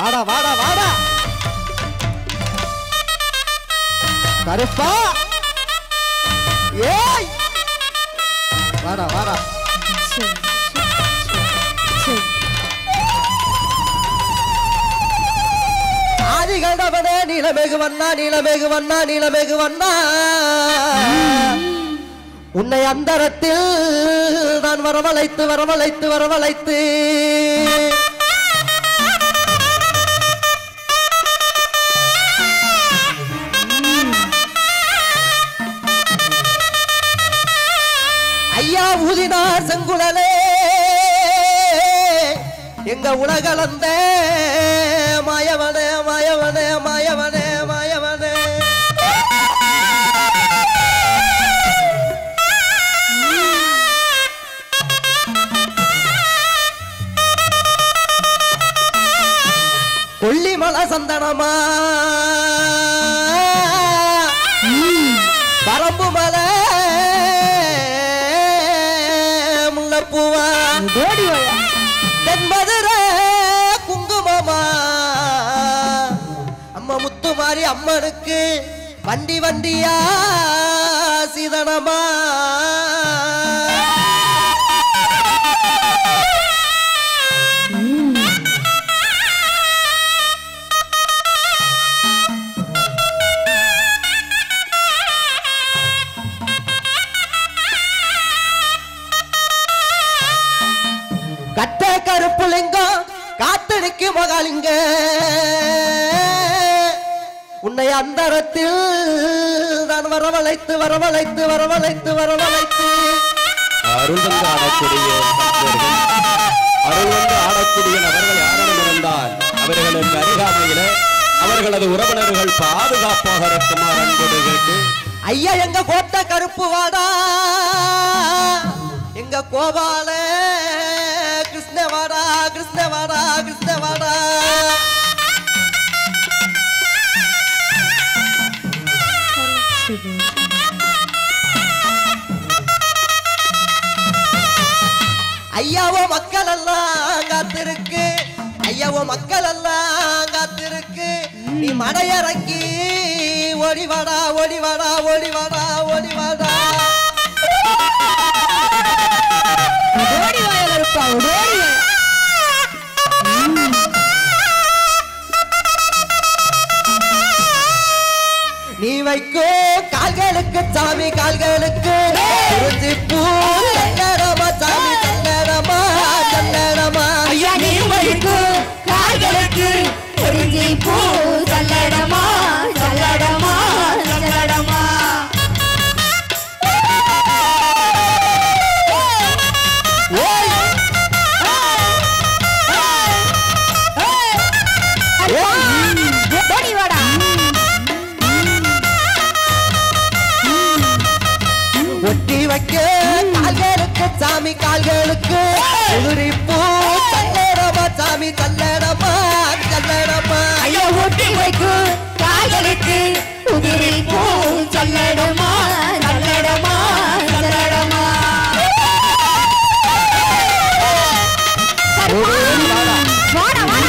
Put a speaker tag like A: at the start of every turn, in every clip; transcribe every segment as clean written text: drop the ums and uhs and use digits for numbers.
A: வாடா வாடா வாடா கருப்பா ஏய் வாடா வாடா ஆதிகண்டவனே நீலமேகு வண்ணா நீலமேகு வண்ணா நீலமேகு வண்ணா உன்னை அந்தரத்தில் நான் வரவழைத்து வரவழைத்து வரவழைத்து ஐயா ஊதினார் செங்குழலே எங்க உலகளந்த மாயவனே மாயவனே மாயவனே மாயவனே கொல்லிமலை சந்தனமா பரம்பு மலை முல்லப்பூவா தென்மதுரை குங்குமமா அம்மா முத்துமாரி அம்மனுக்கு வண்டி வண்டியா சீதனமா கட்ட கருப்புலிங்கம் காத்தடிக்கு மகாலிங்க உன்னை அந்தரத்தில் நான் வரவழைத்து வரவழைத்து வரவழைத்து வரவழைத்து
B: அருள்வந்து ஆடக்கூடிய அருள்வந்து ஆடக்கூடிய நபர்கள் யாரும் இருந்தால் அவர்களுக்கு அருகாமையில அவர்களது உறவினர்கள் பாதுகாப்பாக இருக்குமாறு அன்போடு கேட்டு
A: ஐயா எங்க கோட்டை கருப்பு வாடா எங்க கோபால கிருஷ்ணவாடா கிருஷ்ணவாடா கிருஷ்ணவாடா ஐயாவோ மக்கள் எல்லாம் காத்திருக்கு ஐயாவோ மக்கள் எல்லாம் காத்திருக்கு நீ மடையறங்கி ஓடிவாடா ஓடிவாடா ஓடிவாடா ஓடிவாடா நீ வைக்கோ கால்களுக்கு சாமி கால்களுக்கு குறிஞ்சி பூ சல்லடமா சாமி சல்லடமா சல்லடமா
C: ஐயா நீ வைக்கோ கால்களுக்கு குறிஞ்சி பூ சல்லடமா சல்லடமா சல்லடமா
A: ஒட்டி வைக்க கால்களுக்கு சாமி கால்களுக்கு உதிரி பூ சல்லடமா சாமி சல்லடமா சல்லடமா
C: ஐயா ஒட்டி வைக்கும் கால்களுக்கு உதிரி பூ சல்லடமா சல்லடமா சல்லடமா வாடா வாடா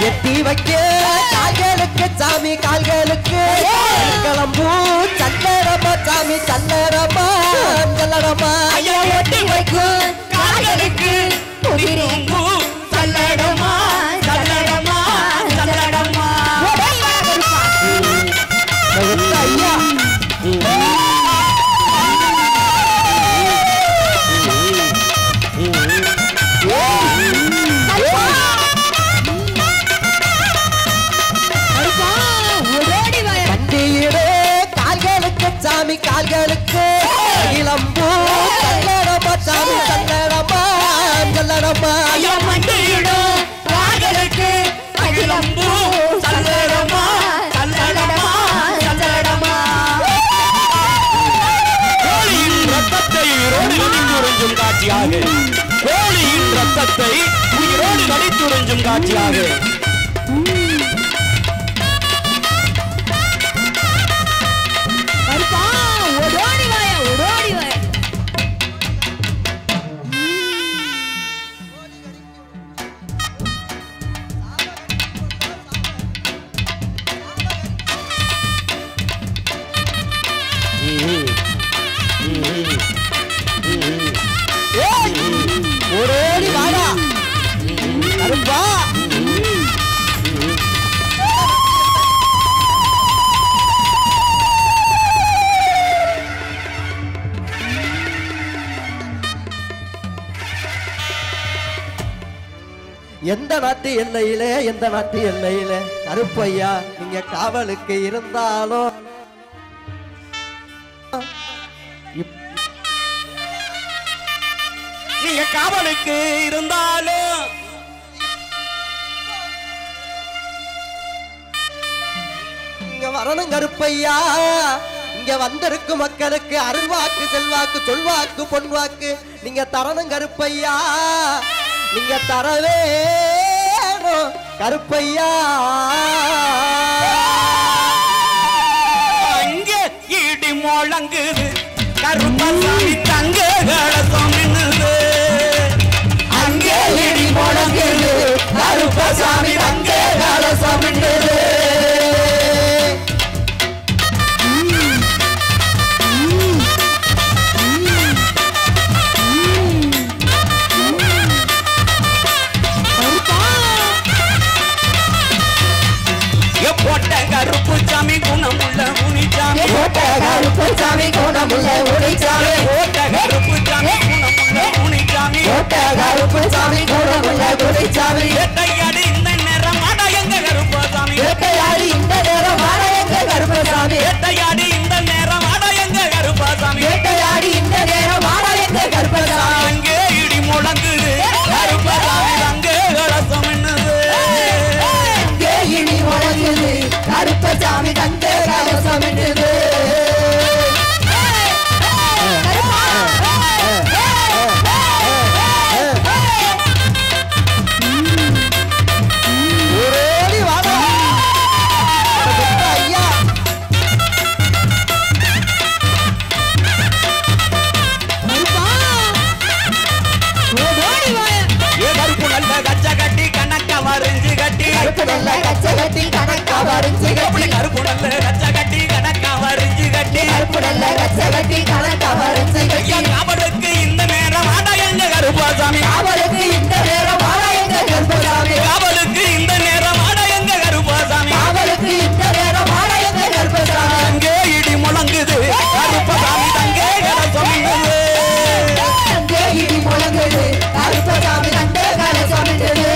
A: எட்டி வைக்க கால்களுக்கு சாமி கால்களுக்கு கிளம்பூ சல்லடமா சாமி சல்லடமா சல்லடமா
C: ஐயா ஒட்டி வைக்கும் கால்களுக்கு உதிரி பூ சல்லடமா சல்லடமா சல்லடமா
A: ஐயா சாமி கால்களுக்கு இளம்பூ சல்லடமா சாமி சல்லடமா சல்லடமா
C: ஐயா மண்டியிடும் கால்களுக்கு இளம்பூ சல்லடமா சல்லடமா சல்லடமா
B: கோழியின் ரத்தத்தை உயிரோடு நடித்துறிஞ்சும் காட்சியாக கோழியின் ரத்தத்தை உயிரோடு நடித்துறிஞ்சும் காட்சியாக
A: எந்த நாட்டு எல்லையிலே கருப்பையா நீங்க காவலுக்கு இருந்தாலும்
B: நீங்க காவலுக்கு இருந்தாலும்
A: இங்க வரணும் கருப்பையா. இங்க வந்திருக்கும் மக்களுக்கு அருள்வாக்கு செல்வாக்கு சொல்வாக்கு பொன்வாக்கு நீங்க தரணும் கருப்பையா. நீங்க தரவே கருப்பையா.
B: அங்கே இடி முழங்குது கருப்பசாமி தங்க கலசம் நின்னுது.
C: அங்கே இடி முழங்குது கருப்பசாமி தங்க கலசம் நின்னுது.
B: போட்ட கருப்பு சாமி குணமுள்ள முனிச்சாமி
C: போட்ட கருப்பு சாமி குணமுள்ள முனிச்சாமி
B: போட்ட கருப்பு சாமி குணமுள்ள முனிச்சாமி
C: போட்ட கருப்பு சாமி குணமுள்ள முனிச்சாமி
B: வேட்டையாடி இந்த நேரம் ஆட எங்க கருப்பசாமி
C: வேட்டையாடி இந்த நேரம் ஆட எங்க கருப்பசாமி
B: வேட்டையாடி இந்த நேரம் ஆட எங்க கருப்பசாமி
C: வேட்டையாடி இந்த நேரம் ஆட எங்க கருப்பசாமி
B: அங்கே இடி முழங்குது கருப்பசாமி அங்கே கலசம் என்னது
C: அங்கே இடி முழங்குது கருப்பசாமி தங்க கலசம் என்னது. கருப்பு நல்ல கச்சை கட்டி கணக்கா வரைஞ்சு கட்டி
B: கருப்பு நல்ல கச்சை கட்டி கணக்கா வரைஞ்சு கட்டி
C: கருப்பு நல்ல கச்சை கட்டி கணக்கா வரைஞ்சு கட்டி
B: காவலுக்கு இந்த நேரம் ஆட எங்க கருப்பசாமி
C: காவலுக்கு இந்த நேரம் ஆட எங்க கருப்பசாமி
B: காவலுக்கு இந்த நேரம் ஆட எங்க கருப்பசாமி
C: காவலுக்கு இந்த நேரம் ஆட எங்க கருப்பசாமி
B: அங்கே இடி முழங்குது கருப்பசாமி தங்கே கலசம் என்னது
C: அங்கே இடி முழங்குது கருப்பசாமி தங்க கலசம் என்னது.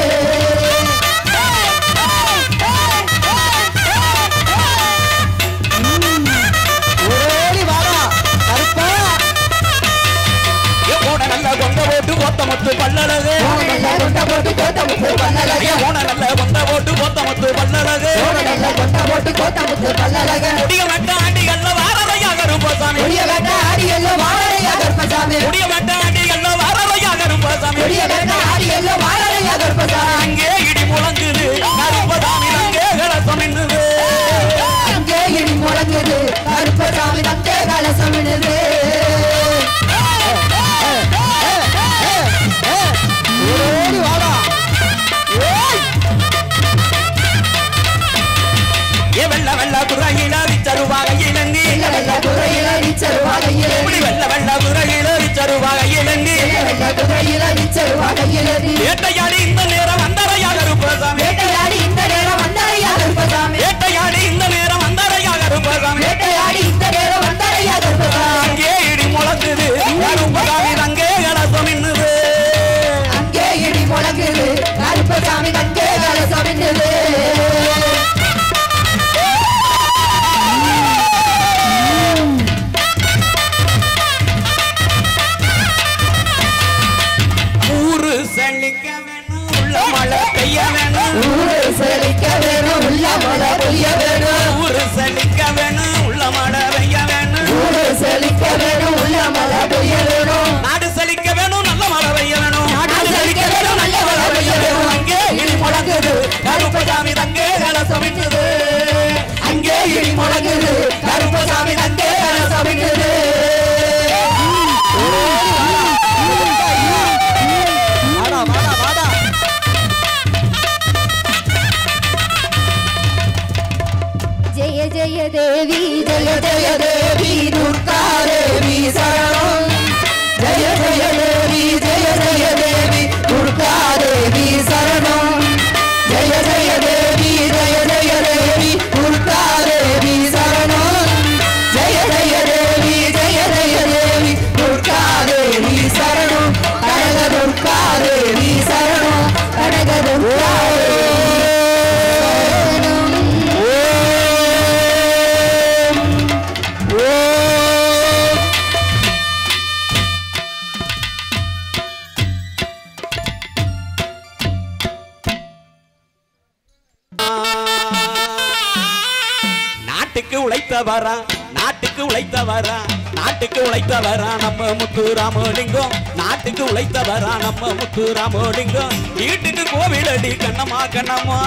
B: கொத்தமுத்து பல்லழகு
C: நல்ல கொண்ட போட்டு கோத்தமுத்து பல்லழகு
B: நல்ல கொண்ட போட்டு கொத்தமுத்து பல்லழகு
C: நல்ல கொண்ட போட்டு கோத்தமுத்து பல்லழகு
B: முடிய வெட்ட ஆண்டிகள்ல வாரவையா கருப்பசாமி
C: முடிய வெட்ட ஆடி எல்லாம் வாழறையா கருப்பசாமி
B: முடிய வெட்ட ஆண்டிகள்ல வாரவையா கருப்பசாமி
C: முடிய வெட்ட ஆடி எல்லாம் வாழறையா கருப்பசாமி
B: அங்கே இடி முழங்குது கருப்பசாமி அங்கே கலசம் என்னது
C: அங்கே இடி முழங்குது கருப்பசாமி தங்க கலசம் என்னது.
B: வெள்ள வெள்ள குறையில விச்சருவாக இளங்கி
C: வெள்ள குறையில நிச்சருவாக இளங்கி
B: வெள்ள வெள்ள குறையில விச்சருவாக இளங்கி
C: வெள்ள குறையில நிச்சருவாக இளங்கி
B: வேட்டையாடி இந்த நேரம் வந்தரையா கருப்பசாமி
C: வேட்டையாடி இந்த நேரம் வந்தரையா கருப்பசாமி
B: வேட்டையாடி இந்த நேரம் வந்தரையா கருப்பசாமி
C: வேட்டையாடி இந்த நேரம் வந்தரையா கருப்பசாமி
B: அங்கே இடி முழங்குது கருப்பசாமி அங்கே கலசம் என்னது
C: அங்கே இடி முழங்குது கருப்பசாமி தங்க கலசம் என்னது.
B: செழிக்க வேணும் உள்ள மழை பெய்ய வேணும்
C: ஊரு செழிக்க வேணும் உள்ள மழை பெய்ய வேணும்
B: ஊரு செழிக்க வேணும் உள்ள மழை பெய்ய வேணும்
C: ஊரு செழிக்க வேணும் உள்ள மழை பெய்ய வேணும்
B: நாடு செழிக்க வேணும் நல்ல மழை பெய்ய வேணும்
C: நாடு செழிக்க வேணும் நல்ல மழை பெய்ய வேணும்
B: அங்கே இடி முழங்குது கருப்பசாமி தங்கே கலசம் என்னது
C: அங்கே இடி முழங்குது கருப்பசாமி தங்க கலசம் என்னது.
D: जय जय देवी
C: जय जय देवी दुर्गा देवी शरणं जय जय देवी दुर्गा देवी शरणं जय जय देवी दुर्गा देवी शरणं जय जय देवी दुर्गा देवी शरणं कनक दुर्गा देवी शरणं कनक
B: நாட்டுக்கு உழைத்தவரா நாட்டுக்கு உழைத்தவரா நாட்டுக்கு உழைத்தவரா நம்ம முத்துராமலிங்கம் நாட்டுக்கு உழைத்தவரா நம்ம முத்துராமலிங்கம் வீட்டுக்கு கோவிலடி கண்ணம்மா கண்ணம்மா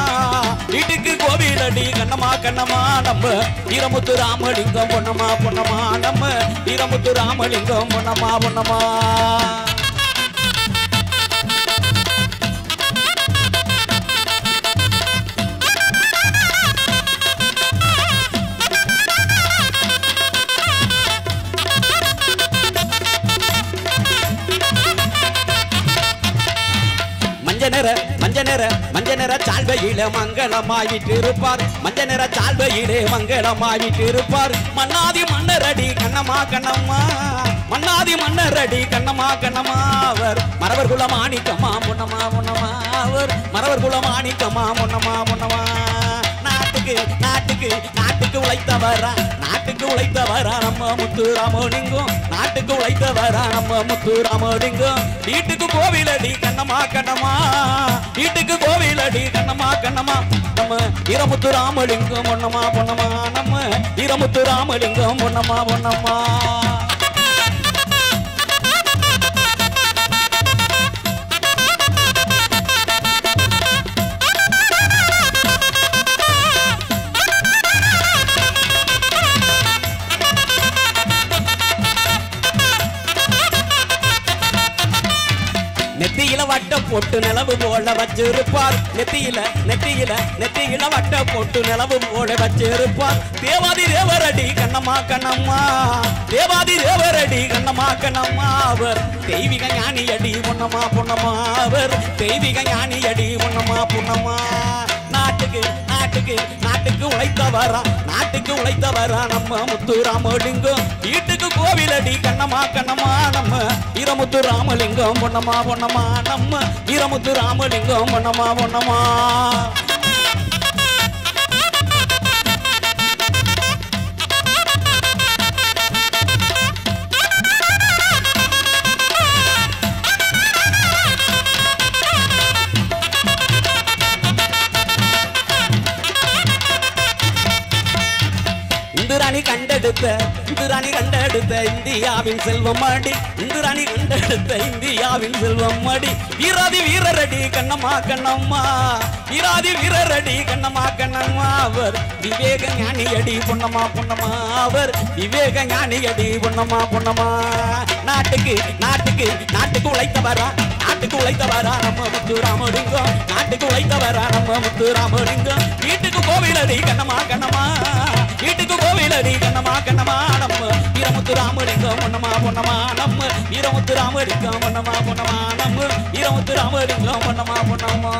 B: வீட்டுக்கு கோவிலடி கண்ணம்மா கண்ணம்மா நம்ம வீரமுத்துராமலிங்கம் பொன்னம்மா பொன்னம்மா நம்ம வீரமுத்துராமலிங்கம் பொன்னம்மா பொன்னம்மா மஞ்ச நிற சால்வையிலே மங்களமாயிட்டு இருப்பார் மஞ்ச நிற சால்வையிலே மங்களமாயிட்டு இருப்பார் மன்னாதி மன்னரடி கண்ணம்மா கண்ணம்மா மன்னாதி மன்னரடி கண்ணம்மா கண்ணம்மா அவர் மரவர் குல மாணிக்கம்மா பொன்னம்மா பொன்னம்மா அவர் மரவர் குல மாணிக்கம்மா பொன்னம்மா பொன்னம்மா நாட்டுக்கு நாட்டுக்கு நாட்டுக்கு உழைத்தவரா நாட்டுக்கு உழைத்தவரா நம்ம முத்துராமலிங்கம் நாட்டுக்கு உழைத்தவரா நம்ம முத்துராமலிங்கம் வீட்டுக்கு கோவிலடி கண்ணம்மா கண்ணம்மா வீட்டுக்கு கோவிலடி கண்ணம்மா கண்ணம்மா நம்ம வீரமுத்துராமலிங்கம் பொன்னம்மா பொன்னம்மா நம்ம வீரமுத்துராமலிங்கம் பொன்னம்மா பொன்னம்மா நெத்தியில வட்ட போட்டு நிலவு போல வச்சிருப்பார் நெத்தியில வட்ட போட்டு நிலவு போல வச்சிருப்பார் தேவாதி தேவரடி கண்ணம்மா கண்ணம்மா தேவாதி தேவரடி கண்ணம்மா கண்ணம்மா அவர் தெய்வீக ஞானியடி பொன்னம்மா பொன்னம்மா அவர் தெய்வீக ஞானியடி பொன்னம்மா பொன்னம்மா நாட்டுக்கு நாட்டுக்கு நாட்டுக்கு உழைத்தவரா நாட்டுக்கு உழைத்தவரா நம்ம முத்துராமலிங்கம் வீட்டுக்கு கோவிலடி கண்ணம்மா கண்ணம்மா நம்ம வீரமுத்துராமலிங்கம் பொன்னம்மா பொன்னம்மா நம்ம வீரமுத்துராமலிங்கம் பொன்னம்மா பொன்னம்மா இந்துராணி கண்டெடுத்த இந்தியாவின் செல்வம் அடி இந்துராணி கண்டெடுத்த இந்தியாவின் செல்வம் அடி வீராதி வீரரடி கண்ணம்மா கண்ணம்மா வீராதி வீரரடி கண்ணம்மா கண்ணம்மா அவர் விவேக ஞானியடி பொன்னம்மா பொன்னம்மா அவர் விவேக ஞானியடி பொன்னம்மா பொன்னம்மா நாட்டுக்கு நாட்டுக்கு நாட்டுக்கு உழைத்தவரா நாட்டுக்கு உழைத்தவரா நம்ம முத்துராமலிங்கம் நாட்டுக்கு உழைத்தவரா நம்ம முத்துராமலிங்கம் வீட்டுக்கு கோவிலடி கண்ணம்மா கண்ணம்மா வீட்டுக்கு கோவிலடி கண்ணம்மா கண்ணம்மா நம்ம வீரமுத்துராமலிங்கம் பொன்னம்மா பொன்னம்மா நம்ம வீரமுத்துராமலிங்கம் பொன்னம்மா பொன்னம்மா நம்ம வீரமுத்துராமலிங்கம் பொன்னம்மா பொன்னம்மா